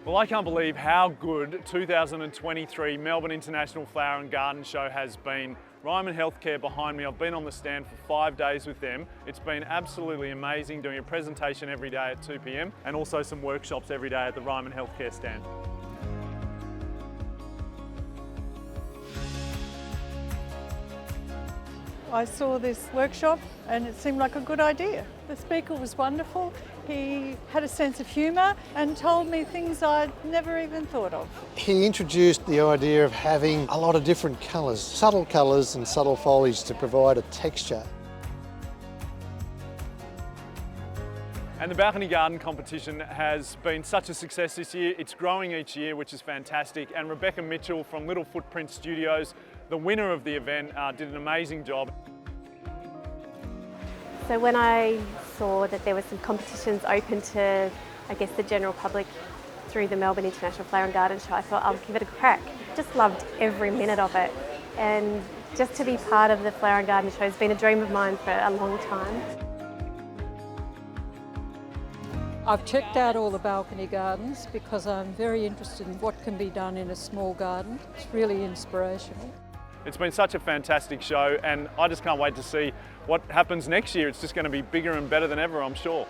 Well, I can't believe how good 2023 Melbourne International Flower and Garden Show has been. Ryman Healthcare behind me, I've been on the stand for 5 days with them. It's been absolutely amazing, doing a presentation every day at 2 p.m. and also some workshops every day at the Ryman Healthcare stand. I saw this workshop and it seemed like a good idea. The speaker was wonderful. He had a sense of humour and told me things I'd never even thought of. He introduced the idea of having a lot of different colours and subtle foliage to provide a texture. And the balcony garden competition has been such a success this year. It's growing each year, which is fantastic. And Rebecca Mitchell from Little Footprint Studios, the winner of the event, did an amazing job. So when I saw that there were some competitions open to, I guess, the general public through the Melbourne International Flower and Garden Show, I thought I'll give it a crack. Just loved every minute of it. And just to be part of the Flower and Garden Show has been a dream of mine for a long time. I've checked out all the balcony gardens because I'm very interested in what can be done in a small garden. It's really inspirational. It's been such a fantastic show and I just can't wait to see what happens next year. It's just going to be bigger and better than ever, I'm sure.